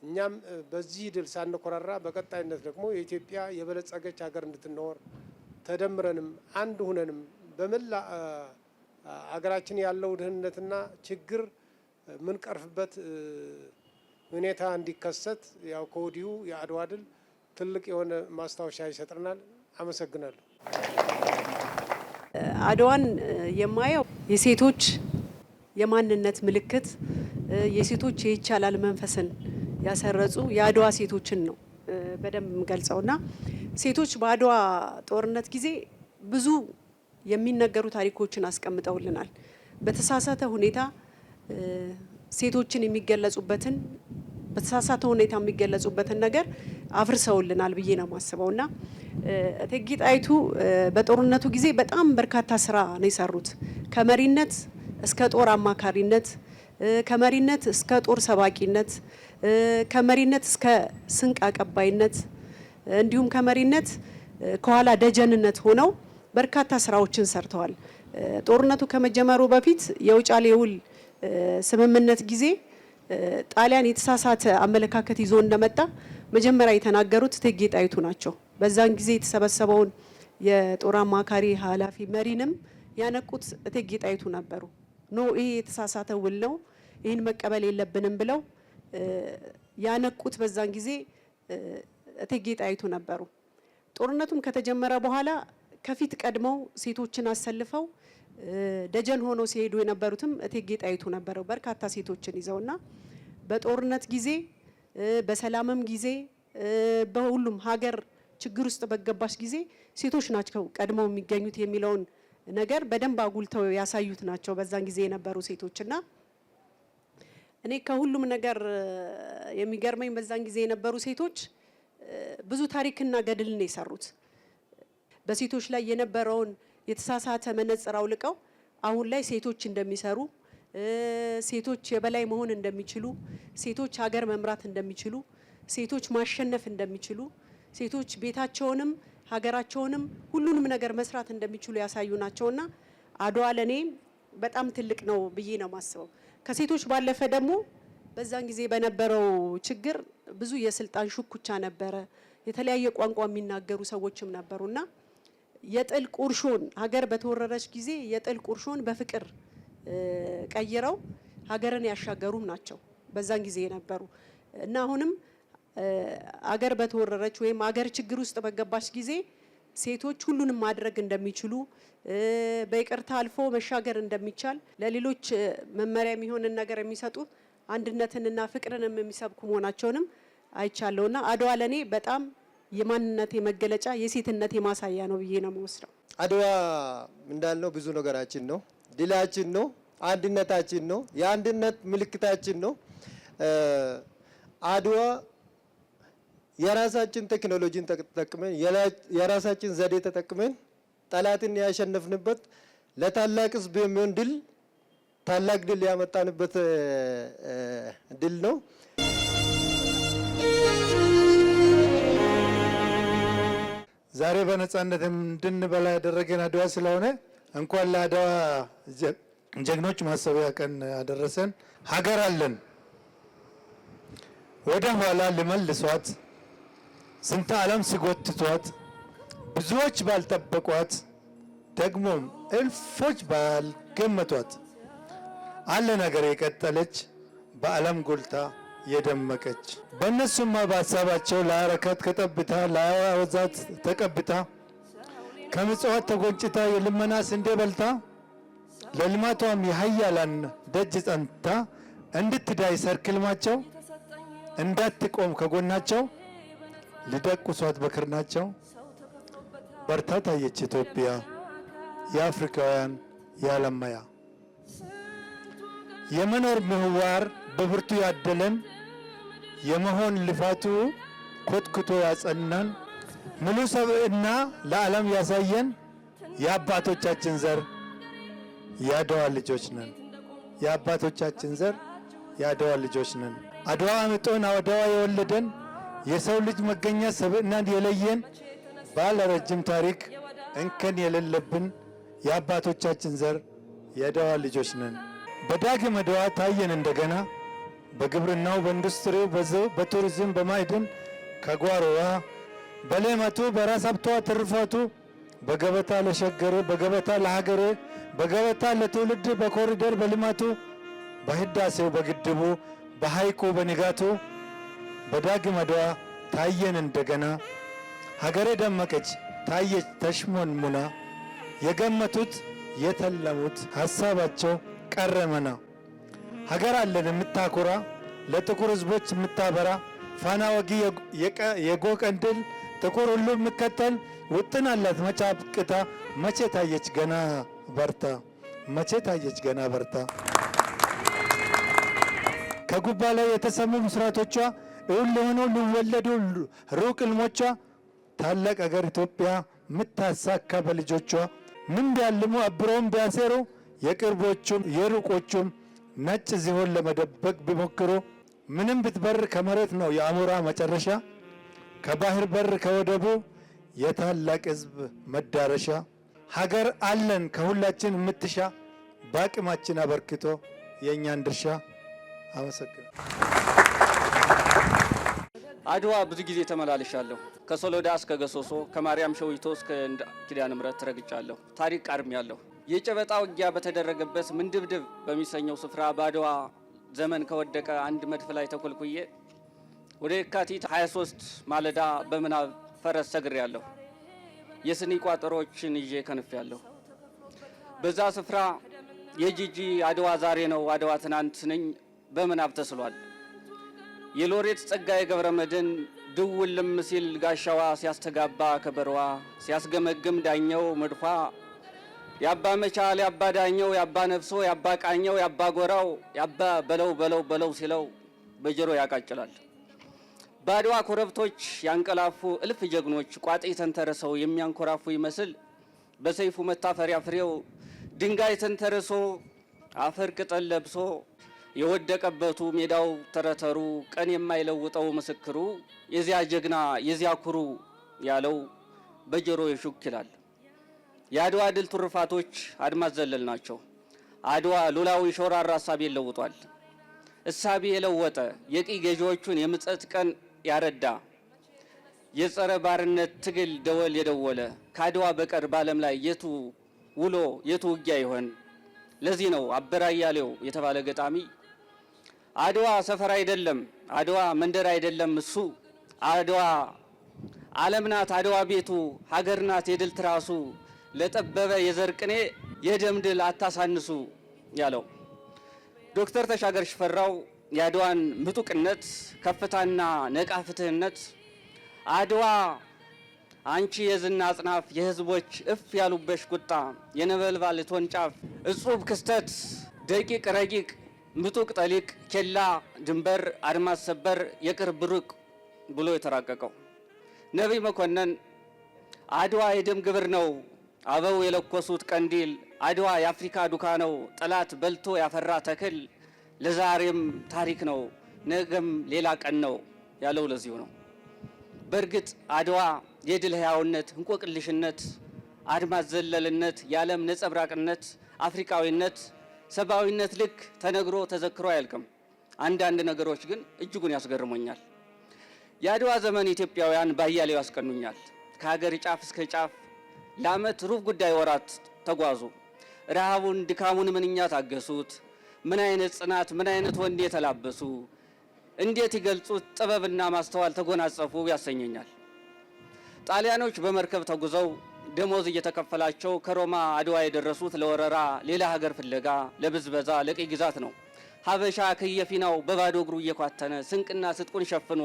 እኛም በዚህ ድል ሳንኮራራ በቀጣይነት ደግሞ የኢትዮጵያ የበለጸገች ሀገር እንድትኖር ተደምረንም አንድ ሁነንም በመላ ሀገራችን ያለው ድህነትና ችግር ምንቀርፍበት ሁኔታ እንዲከሰት ያው ከወዲሁ የአድዋ ድል ትልቅ የሆነ ማስታወሻ ይሰጥናል። አመሰግናለሁ። አድዋን የማየው የሴቶች የማንነት ምልክት የሴቶች የይቻላል መንፈስን ያሰረጹ የአድዋ ሴቶችን ነው በደንብ የምገልጸውና ሴቶች በአድዋ ጦርነት ጊዜ ብዙ የሚነገሩ ታሪኮችን አስቀምጠውልናል። በተሳሳተ ሁኔታ ሴቶችን የሚገለጹበትን በተሳሳተ ሁኔታ የሚገለጹበትን ነገር አፍርሰውልናል ብዬ ነው የማስበውና እቴጌ ጣይቱ በጦርነቱ ጊዜ በጣም በርካታ ስራ ነው የሰሩት። ከመሪነት እስከ ጦር አማካሪነት፣ ከመሪነት እስከ ጦር ሰባቂነት፣ ከመሪነት እስከ ስንቅ አቀባይነት እንዲሁም ከመሪነት ከኋላ ደጀንነት ሆነው በርካታ ስራዎችን ሰርተዋል። ጦርነቱ ከመጀመሩ በፊት የውጫሌ ውል ስምምነት ጊዜ ጣሊያን የተሳሳተ አመለካከት ይዞ እንደመጣ መጀመሪያ የተናገሩት እቴጌ ጣይቱ ናቸው። በዛን ጊዜ የተሰበሰበውን የጦር አማካሪ ኃላፊ መሪንም ያነቁት እቴጌ ጣይቱ ነበሩ። ኖ ይሄ የተሳሳተ ውል ነው፣ ይህን መቀበል የለብንም ብለው ያነቁት በዛን ጊዜ እቴጌ ጣይቱ ነበሩ። ጦርነቱም ከተጀመረ በኋላ ከፊት ቀድመው ሴቶችን አሰልፈው ደጀን ሆኖ ሲሄዱ የነበሩትም እቴጌ ጣይቱ ነበረው። በርካታ ሴቶችን ይዘውና በጦርነት ጊዜ በሰላምም ጊዜ በሁሉም ሀገር ችግር ውስጥ በገባሽ ጊዜ ሴቶች ናቸው ቀድመው የሚገኙት የሚለውን ነገር በደንብ አጉልተው ያሳዩት ናቸው በዛን ጊዜ የነበሩ ሴቶችና እኔ ከሁሉም ነገር የሚገርመኝ በዛን ጊዜ የነበሩ ሴቶች ብዙ ታሪክና ገድል ነው የሰሩት። በሴቶች ላይ የነበረውን የተሳሳተ መነጽር አውልቀው አሁን ላይ ሴቶች እንደሚሰሩ፣ ሴቶች የበላይ መሆን እንደሚችሉ፣ ሴቶች ሀገር መምራት እንደሚችሉ፣ ሴቶች ማሸነፍ እንደሚችሉ፣ ሴቶች ቤታቸውንም ሀገራቸውንም ሁሉንም ነገር መስራት እንደሚችሉ ያሳዩ ናቸውና አድዋ ለኔ በጣም ትልቅ ነው ብዬ ነው ማስበው። ከሴቶች ባለፈ ደግሞ በዛን ጊዜ በነበረው ችግር ብዙ የስልጣን ሹኩቻ ነበረ። የተለያየ ቋንቋ የሚናገሩ ሰዎችም ነበሩና የጥል ቁርሾን ሀገር በተወረረች ጊዜ የጥል ቁርሾን በፍቅር ቀይረው ሀገርን ያሻገሩም ናቸው በዛን ጊዜ የነበሩ እና አሁንም አገር በተወረረች ወይም አገር ችግር ውስጥ በገባች ጊዜ ሴቶች ሁሉንም ማድረግ እንደሚችሉ በይቅርታ አልፎ መሻገር እንደሚቻል ለሌሎች መመሪያ የሚሆንን ነገር የሚሰጡ አንድነትንና ፍቅርንም የሚሰብኩ መሆናቸውንም አይቻለውና አድዋ ለኔ በጣም የማንነቴ መገለጫ የሴትነቴ ማሳያ ነው ብዬ ነው የምወስደው። አድዋ እንዳልነው ብዙ ነገራችን ነው፣ ድላችን ነው፣ አንድነታችን ነው፣ የአንድነት ምልክታችን ነው። አድዋ የራሳችን ቴክኖሎጂን ተጠቅመን የራሳችን ዘዴ ተጠቅመን ጠላትን ያሸነፍንበት ለታላቅ ሕዝብ የሚሆን ድል ታላቅ ድል ያመጣንበት ድል ነው። ዛሬ በነጻነት እንድንበላ ያደረገን አድዋ ስለሆነ እንኳን ለአድዋ ጀግኖች ማሰቢያ ቀን ያደረሰን። ሀገር አለን ወደ ኋላ ልመልሷት ስንት ዓለም ሲጎትቷት ብዙዎች ባልጠበቋት ደግሞም እልፎች ባልገመቷት አለ ነገር የቀጠለች በዓለም ጎልታ የደመቀች በእነሱማ በሀሳባቸው ለአረከት ከጠብታ ለአወዛት ተቀብታ ከምጽዋት ተጎንጭታ የልመና ስንዴ በልታ ለልማቷም የሀያላን ደጅ ጸንታ እንድትዳይ ሰርክልማቸው እንዳትቆም ከጎናቸው ሊደቁሷት በክርናቸው በርታ ታየች ኢትዮጵያ የአፍሪካውያን ያለማያ የመኖር ምህዋር በብርቱ ያደለን የመሆን ልፋቱ ኮትኩቶ ያጸናን ሙሉ ሰብዕና ለዓለም ያሳየን የአባቶቻችን ዘር የአድዋ ልጆች ነን። የአባቶቻችን ዘር የአድዋ ልጆች ነን። አድዋ አምጦን አድዋ የወለደን የሰው ልጅ መገኛ ሰብዕናን የለየን ባለ ረጅም ታሪክ እንከን የሌለብን የአባቶቻችን ዘር የአድዋ ልጆች ነን። በዳግም አድዋ ታየን እንደገና በግብርናው፣ በኢንዱስትሪው፣ በቱሪዝም፣ በማዕድን ከጓሮዋ በሌማቱ በራስ ሀብቷ ትርፋቱ በገበታ ለሸገር በገበታ ለሀገር በገበታ ለትውልድ በኮሪደር በልማቱ በህዳሴው በግድቡ በሐይቁ በንጋቱ በዳግም አድዋ ታየን እንደገና ሀገሬ ደመቀች ታየች ተሽሞንሙና የገመቱት የተለሙት ሀሳባቸው ቀረመና ሀገር አለን የምታኮራ ለጥቁር ሕዝቦች የምታበራ ፋና ወጊ የጎቀንድል ጥቁር ሁሉ የምከተል ውጥን አላት መቼ አብቅታ መቼ ታየች ገና በርታ መቼ ታየች ገና በርታ ከጉባ ላይ የተሰሙ ምስራቶቿ እውን ለሆነው ሊወለዱ ሩቅ ሕልሞቿ ታላቅ አገር ኢትዮጵያ ምታሳካ በልጆቿ ምን ቢያልሙ አብረውም ቢያሴሩ የቅርቦቹም የሩቆቹም ነጭ ዚሆን ለመደበቅ ቢሞክሩ ምንም ብትበር ከመሬት ነው የአሞራ መጨረሻ ከባህር በር ከወደቡ የታላቅ ሕዝብ መዳረሻ ሀገር አለን ከሁላችን የምትሻ በአቅማችን አበርክቶ የእኛን ድርሻ። አመሰግናለሁ። አድዋ ብዙ ጊዜ ተመላልሻለሁ። ከሶሎዳ እስከ ገሶሶ ከማርያም ሸዊቶ እስከ ኪዳነ ምሕረት ረግጫለሁ። ታሪክ ቃርሜያለሁ። የጨበጣ ውጊያ በተደረገበት ምንድብድብ በሚሰኘው ስፍራ በአድዋ ዘመን ከወደቀ አንድ መድፍ ላይ ተኮልኩዬ ወደ የካቲት 23 ማለዳ በምናብ ፈረስ ሰግሬያለሁ። የስኒ ቋጠሮችን ይዤ ከንፌያለሁ። በዛ ስፍራ የጂጂ አድዋ ዛሬ ነው አድዋ ትናንት ነኝ በምናብ ተስሏል። የሎሬት ጸጋዬ ገብረመድህን ድውልም ሲል ጋሻዋ ሲያስተጋባ ከበሮዋ ሲያስገመግም ዳኘው መድፏ ያባ መቻል ያባ ዳኘው ያባ ነፍሶ ያባ ቃኘው ያባ ጎራው ያባ በለው በለው በለው ሲለው በጆሮ ያቃጭላል። በአድዋ ኮረብቶች ያንቀላፉ እልፍ ጀግኖች ቋጤ ተንተርሰው የሚያንኮራፉ ይመስል በሰይፉ መታፈሪያ ፍሬው ድንጋይ ተንተርሶ አፈር ቅጠል ለብሶ የወደቀበቱ ሜዳው ተረተሩ ቀን የማይለውጠው ምስክሩ የዚያ ጀግና የዚያ ኩሩ ያለው በጆሮ ይሹክ ይላል። የአድዋ ድል ትሩፋቶች አድማስ ዘለል ናቸው። አድዋ ሉላዊ ሾራራ እሳቤ ለውጧል። እሳቤ የለወጠ የቅኝ ገዢዎቹን የምጸት ቀን ያረዳ የጸረ ባርነት ትግል ደወል የደወለ ከአድዋ በቀር በዓለም ላይ የቱ ውሎ የቱ ውጊያ ይሆን? ለዚህ ነው አበራ እያሌው የተባለ ገጣሚ አድዋ ሰፈር አይደለም፣ አድዋ መንደር አይደለም፣ እሱ አድዋ ዓለም ናት፣ አድዋ ቤቱ ሀገር ናት የድል ትራሱ ለጠበበ የዘር ቅኔ የደም ድል አታሳንሱ ያለው። ዶክተር ተሻገር ሽፈራው የአድዋን ምጡቅነት ከፍታና ነቃ ፍትህነት አድዋ አንቺ የዝና አጽናፍ የህዝቦች እፍ ያሉበሽ ቁጣ የነበልባል ተወንጫፍ እጹብ ክስተት ደቂቅ ረቂቅ ምጡቅ ጠሊቅ ኬላ ድንበር አድማስ ሰበር የቅርብ ሩቅ ብሎ የተራቀቀው ነቢይ መኮንን አድዋ የደም ግብር ነው አበው የለኮሱት ቀንዲል አድዋ የአፍሪካ ዱካ ነው ጠላት በልቶ ያፈራ ተክል ለዛሬም ታሪክ ነው ነገም ሌላ ቀን ነው ያለው ለዚሁ ነው። በእርግጥ አድዋ የድል ህያውነት እንቆቅልሽነት አድማስ ዘለልነት የዓለም ነጸብራቅነት አፍሪካዊነት ሰብአዊነት ልክ ተነግሮ ተዘክሮ አያልቅም። አንዳንድ ነገሮች ግን እጅጉን ያስገርሞኛል። የአድዋ ዘመን ኢትዮጵያውያን ባያሌው ያስቀኑኛል። ከሀገር ጫፍ እስከ ጫፍ ለዓመት ሩብ ጉዳይ ወራት ተጓዙ። ረሃቡን ድካሙን ምንኛ ታገሱት። ምን አይነት ጽናት ምን አይነት ወንድ የተላበሱ እንዴት ይገልጹት ጥበብና ማስተዋል ተጎናጸፉ ያሰኘኛል። ጣሊያኖች በመርከብ ተጉዘው ደሞዝ እየተከፈላቸው ከሮማ አድዋ የደረሱት ለወረራ ሌላ ሀገር ፍለጋ ለብዝበዛ ለቅኝ ግዛት ነው። ሀበሻ ከየፊናው በባዶ እግሩ እየኳተነ ስንቅና ስጥቁን ሸፍኖ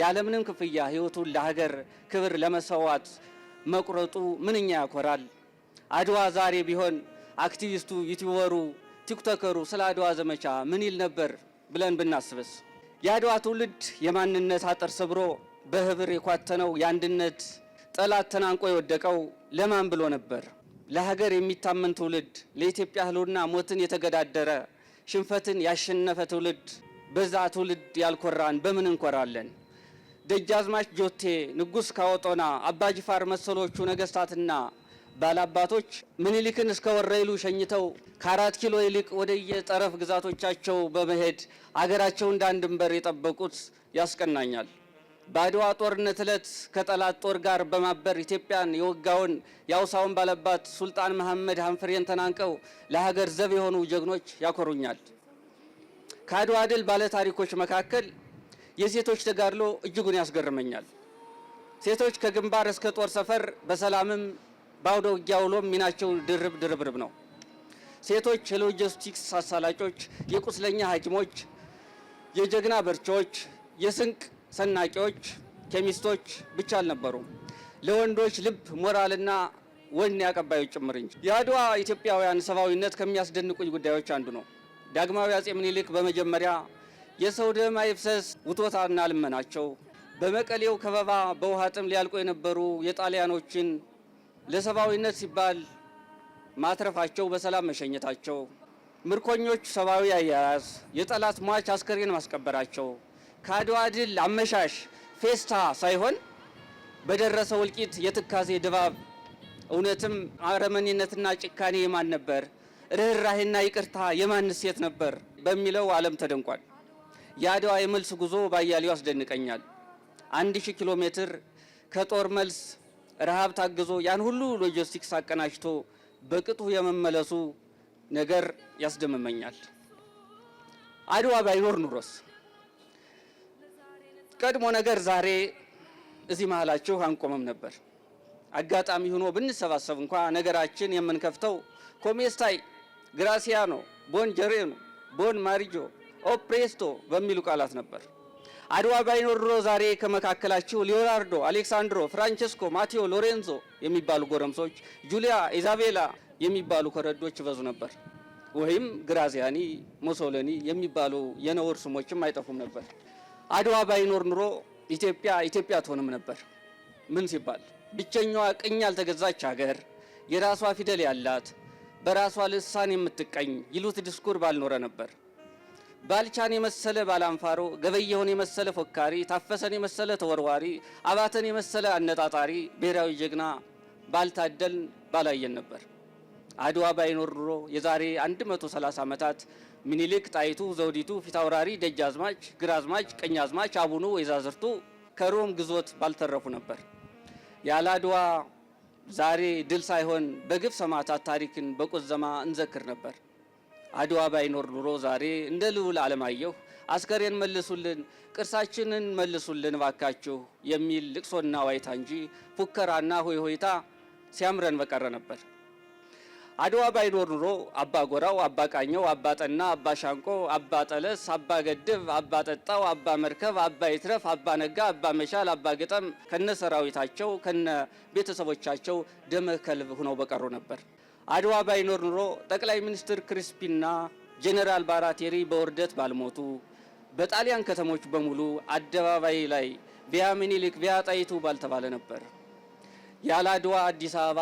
ያለምንም ክፍያ ህይወቱን ለሀገር ክብር ለመሰዋት መቁረጡ ምንኛ ያኮራል። አድዋ ዛሬ ቢሆን አክቲቪስቱ ዩቲዩበሩ ቲክቶከሩ ስለ አድዋ ዘመቻ ምን ይል ነበር ብለን ብናስብስ? የአድዋ ትውልድ የማንነት አጥር ሰብሮ በህብር የኳተነው የአንድነት ጠላት ተናንቆ የወደቀው ለማን ብሎ ነበር? ለሀገር የሚታመን ትውልድ ለኢትዮጵያ ህልውና ሞትን የተገዳደረ ሽንፈትን ያሸነፈ ትውልድ በዛ ትውልድ ያልኮራን በምን እንኮራለን? ደጃዝማች ጆቴ፣ ንጉስ ካወጦና፣ አባጅፋር መሰሎቹ ነገስታትና ባላባቶች ምኒልክን እስከ ወረይሉ ሸኝተው ከ4 ኪሎ ይልቅ ወደ የጠረፍ ግዛቶቻቸው በመሄድ አገራቸው እንዳንድ ድንበር የጠበቁት ያስቀናኛል። በአድዋ ጦርነት ዕለት ከጠላት ጦር ጋር በማበር ኢትዮጵያን የወጋውን የአውሳውን ባለባት ሱልጣን መሐመድ ሀንፍሬን ተናንቀው ለሀገር ዘብ የሆኑ ጀግኖች ያኮሩኛል። ከአድዋ ድል ባለ ታሪኮች መካከል የሴቶች ተጋድሎ እጅጉን ያስገርመኛል። ሴቶች ከግንባር እስከ ጦር ሰፈር በሰላምም በአውደ ውጊያ ውሎም ሚናቸው ድርብ ነው። ሴቶች የሎጂስቲክስ አሳላጮች፣ የቁስለኛ ሐኪሞች፣ የጀግና በርቾች፣ የስንቅ ሰናቂዎች፣ ኬሚስቶች ብቻ አልነበሩም። ለወንዶች ልብ ሞራልና ወኔ አቀባዮች ጭምር እንጂ። የአድዋ ኢትዮጵያውያን ሰብአዊነት ከሚያስደንቁኝ ጉዳዮች አንዱ ነው። ዳግማዊ አጼ ምኒልክ በመጀመሪያ የሰው ደም አይፍሰስ ውቶታና ልመናቸው በመቀሌው ከበባ በውሃ ጥም ሊያልቁ የነበሩ የጣሊያኖችን ለሰብአዊነት ሲባል ማትረፋቸው በሰላም መሸኘታቸው፣ ምርኮኞች ሰብአዊ አያያዝ፣ የጠላት ሟች አስከሬን ማስቀበራቸው ከአድዋ ድል አመሻሽ ፌስታ ሳይሆን በደረሰው እልቂት የትካዜ ድባብ እውነትም አረመኔነትና ጭካኔ የማን ነበር? ርኅራሄና ይቅርታ የማን ሴት ነበር? በሚለው ዓለም ተደንቋል። የአድዋ የመልስ ጉዞ ባያሌው ያስደንቀኛል። 1000 ኪሎ ሜትር ከጦር መልስ ረሃብ ታግዞ ያን ሁሉ ሎጂስቲክስ አቀናጅቶ በቅጡ የመመለሱ ነገር ያስደምመኛል። አድዋ ባይኖር ኑሮስ? ቀድሞ ነገር ዛሬ እዚህ መሀላችሁ አንቆመም ነበር። አጋጣሚ ሆኖ ብንሰባሰብ እንኳ ነገራችን የምንከፍተው ኮሜስታይ፣ ግራሲያኖ፣ ቦን ጀሬኖ፣ ቦን ማሪጆ፣ ኦፕሬስቶ በሚሉ ቃላት ነበር። አድዋ ባይኖር ኑሮ ዛሬ ከመካከላችሁ ሊዮናርዶ፣ አሌክሳንድሮ፣ ፍራንቸስኮ፣ ማቴዎ፣ ሎሬንዞ የሚባሉ ጎረምሶች፣ ጁሊያ፣ ኢዛቤላ የሚባሉ ኮረዶች ይበዙ ነበር። ወይም ግራዚያኒ፣ ሞሶሎኒ የሚባሉ የነውር ስሞችም አይጠፉም ነበር። አድዋ ባይኖር ኑሮ ኢትዮጵያ አትሆንም ነበር። ምን ሲባል ብቸኛዋ ቅኝ ያልተገዛች ሀገር፣ የራሷ ፊደል ያላት፣ በራሷ ልሳን የምትቀኝ ይሉት ድስኩር ባልኖረ ነበር። ባልቻን የመሰለ ባላንፋሮ፣ ገበየሁን የመሰለ ፎካሪ፣ ታፈሰን የመሰለ ተወርዋሪ፣ አባተን የመሰለ አነጣጣሪ ብሔራዊ ጀግና ባልታደልን ባላየን ነበር። አድዋ ባይኖር ኑሮ የዛሬ 130 ዓመታት ምኒልክ፣ ጣይቱ፣ ዘውዲቱ፣ ፊታውራሪ፣ ደጃዝማች፣ ግራዝማች፣ ቀኛዝማች፣ አቡኑ፣ ወይዛዝርቱ ከሮም ግዞት ባልተረፉ ነበር። ያለ አድዋ ዛሬ ድል ሳይሆን በግፍ ሰማዕታት ታሪክን በቁዘማ እንዘክር ነበር። አድዋ ባይኖር ኑሮ ዛሬ እንደ ልዑል ዓለማየሁ አስከሬን መልሱልን፣ ቅርሳችንን መልሱልን ባካችሁ የሚል ልቅሶና ዋይታ እንጂ ፉከራና ሆይ ሆይታ ሲያምረን በቀረ ነበር። አድዋ ባይኖር ኑሮ አባ ጎራው፣ አባ ቃኘው፣ አባ ጠና፣ አባ ሻንቆ፣ አባ ጠለስ፣ አባ ገድብ፣ አባ ጠጣው፣ አባ መርከብ፣ አባ ይትረፍ፣ አባ ነጋ፣ አባ መሻል፣ አባ ገጠም ከነ ሰራዊታቸው ከነ ቤተሰቦቻቸው ደመ ከልብ ሆነው በቀሩ ነበር። አድዋ ባይኖር ኑሮ ጠቅላይ ሚኒስትር ክሪስፒና ጄኔራል ባራቴሪ በውርደት ባልሞቱ፣ በጣሊያን ከተሞች በሙሉ አደባባይ ላይ ቪያ ሚኒሊክ ቪያ ጣይቱ ባልተባለ ነበር። ያለ አድዋ አዲስ አበባ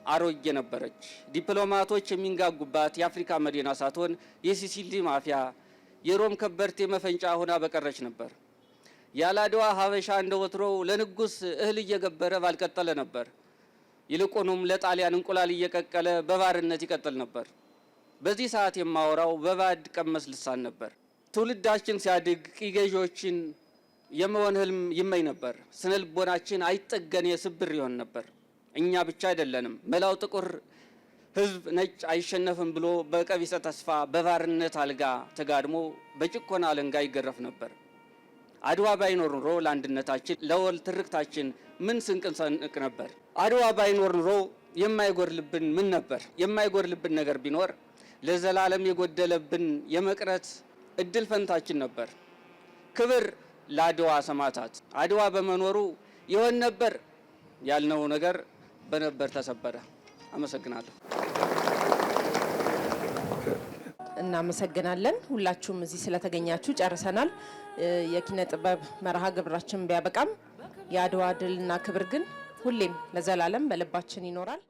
አሮጌ ነበረች። ዲፕሎማቶች የሚንጋጉባት የአፍሪካ መዲና ሳትሆን የሲሲሊ ማፊያ፣ የሮም ከበርቴ መፈንጫ ሆና በቀረች ነበር። ያለ አድዋ ሀበሻ እንደ ወትሮው ለንጉስ እህል እየገበረ ባልቀጠለ ነበር። ይልቁንም ለጣሊያን እንቁላል እየቀቀለ በባርነት ይቀጥል ነበር። በዚህ ሰዓት የማወራው በባድ ቀመስ ልሳን ነበር። ትውልዳችን ሲያድግ ቅኝ ገዢዎችን የመሆን ህልም ይመኝ ነበር። ስነ ልቦናችን አይጠገን የስብር ይሆን ነበር። እኛ ብቻ አይደለንም፣ መላው ጥቁር ህዝብ ነጭ አይሸነፍም ብሎ በቀቢጸ ተስፋ በባርነት አልጋ ተጋድሞ በጭቆና አለንጋ ይገረፍ ነበር። አድዋ ባይኖር ኑሮ ለአንድነታችን ለወል ትርክታችን ምን ስንቅ ሰንቅ ነበር። አድዋ ባይኖር ኑሮ የማይጎርልብን ምን ነበር? የማይጎርልብን ነገር ቢኖር ለዘላለም የጎደለብን የመቅረት እድል ፈንታችን ነበር። ክብር ለአድዋ ሰማዕታት። አድዋ በመኖሩ ይሆን ነበር ያልነው ነገር በነበር ተሰበረ። አመሰግናለሁ። እናመሰግናለን። ሁላችሁም እዚህ ስለተገኛችሁ ጨርሰናል። የኪነ ጥበብ መርሃ ግብራችን ቢያበቃም የአድዋ ድልና ክብር ግን ሁሌም ለዘላለም በልባችን ይኖራል።